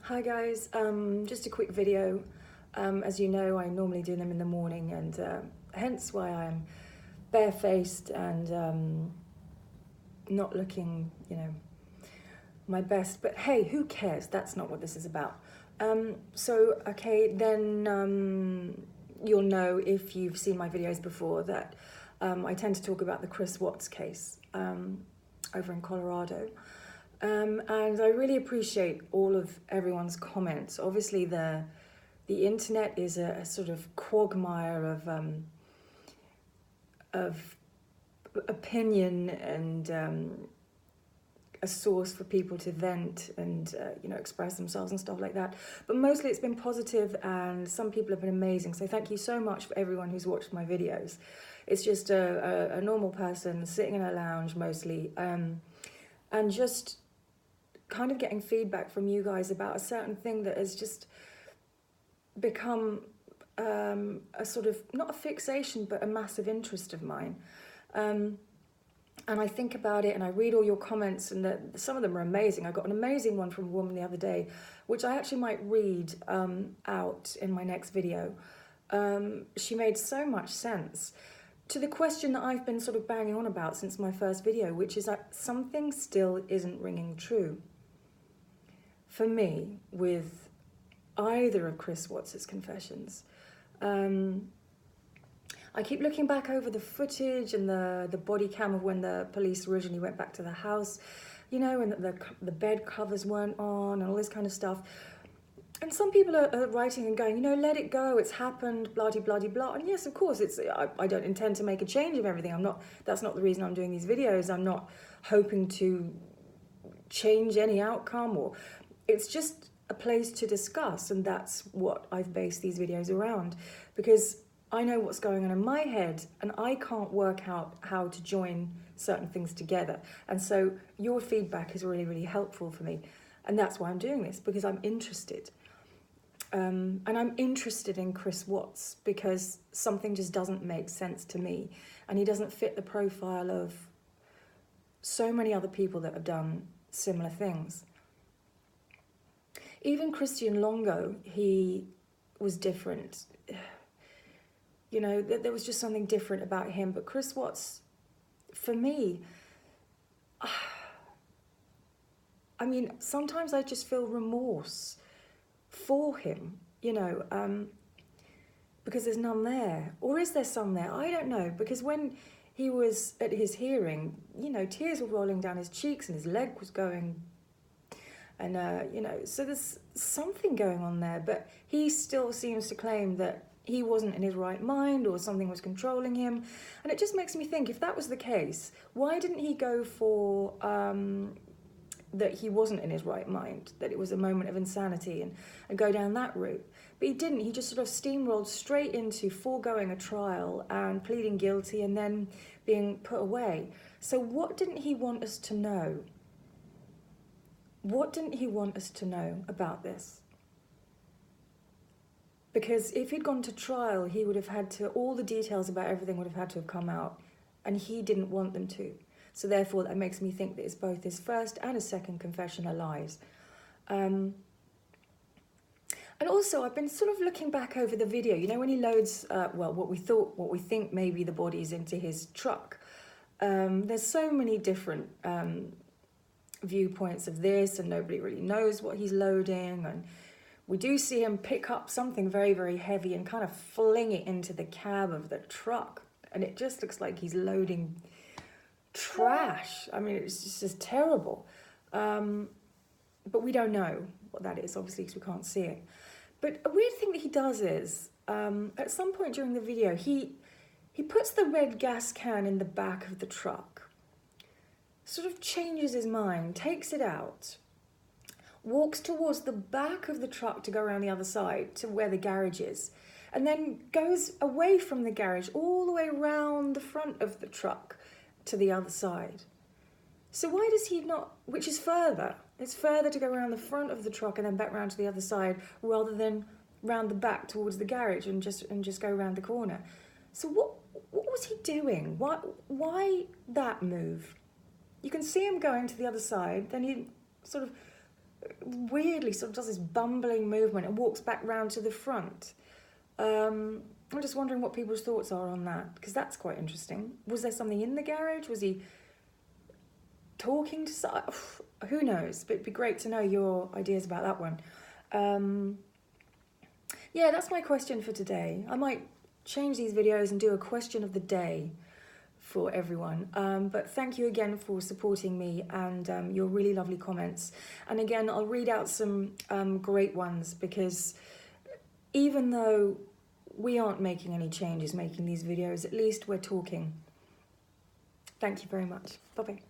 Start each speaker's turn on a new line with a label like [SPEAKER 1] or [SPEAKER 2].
[SPEAKER 1] Hi guys, just a quick video. As you know, I normally do them in the morning, and hence why I'm barefaced and not looking, my best. But hey, who cares? That's not what this is about. Okay, then you'll know if you've seen my videos before that I tend to talk about the Chris Watts case over in Colorado. And I really appreciate all of everyone's comments. Obviously, the internet is a sort of quagmire of opinion and a source for people to vent and express themselves and stuff like that. But mostly it's been positive, and some people have been amazing. So thank you so much for everyone who's watched my videos. It's just a normal person sitting in a lounge mostly, and just kind of getting feedback from you guys about a certain thing that has just become a sort of, not a fixation, but a massive interest of mine. And I think about it and I read all your comments, and some of them are amazing. I got an amazing one from a woman the other day, which I actually might read out in my next video. She made so much sense to the question that I've been sort of banging on about since my first video, which is that something still isn't ringing true for me with either of Chris Watts' confessions. I keep looking back over the footage and the body cam of when the police originally went back to the house, and the bed covers weren't on and all this kind of stuff. And some people are writing and going, let it go, it's happened, blah, blah, blah, blah. And yes, of course, I don't intend to make a change of everything. That's not the reason I'm doing these videos. I'm not hoping to change any outcome, it's just a place to discuss, and that's what I've based these videos around, because I know what's going on in my head and I can't work out how to join certain things together. And so your feedback is really, really helpful for me. And that's why I'm doing this, because I'm interested. And I'm interested in Chris Watts because something just doesn't make sense to me. And he doesn't fit the profile of so many other people that have done similar things. Even Christian Longo, he was different. There was just something different about him. But Chris Watts, for me, sometimes I just feel remorse for him, because there's none there. Or is there some there? I don't know. Because when he was at his hearing, tears were rolling down his cheeks and his leg was going. And, so there's something going on there. But he still seems to claim that he wasn't in his right mind or something was controlling him. And it just makes me think, if that was the case, why didn't he go for that he wasn't in his right mind, that it was a moment of insanity and go down that route? But he didn't. He just sort of steamrolled straight into foregoing a trial and pleading guilty and then being put away. So what didn't he want us to know? What didn't he want us to know about this? Because if he'd gone to trial, he would have had to, all the details about everything would have had to have come out, and he didn't want them to. So therefore, that makes me think that it's both his first and his second confession are lies. And also, I've been sort of looking back over the video, when he loads, what we think may be the bodies into his truck. There's so many different viewpoints of this, and nobody really knows what he's loading, and we do see him pick up something very, very heavy and kind of fling it into the cab of the truck, and it just looks like he's loading trash. It's just terrible. But we don't know what that is, obviously, because we can't see it. But a weird thing that he does is, at some point during the video, he puts the red gas can in the back of the truck, sort of changes his mind, takes it out, walks towards the back of the truck to go around the other side to where the garage is, and then goes away from the garage all the way around the front of the truck to the other side. So why does he not, which is further, it's further to go around the front of the truck and then back round to the other side rather than round the back towards the garage and just go around the corner. So what was he doing? Why that move? You can see him going to the other side, then he sort of weirdly sort of does this bumbling movement and walks back round to the front. I'm just wondering what people's thoughts are on that, because that's quite interesting. Was there something in the garage? Was he talking to someone? Who knows? But it'd be great to know your ideas about that one. Yeah, that's my question for today. I might change these videos and do a question of the day for everyone. But thank you again for supporting me and your really lovely comments. And again, I'll read out some great ones, because even though we aren't making any changes making these videos, at least we're talking. Thank you very much. Bye-bye.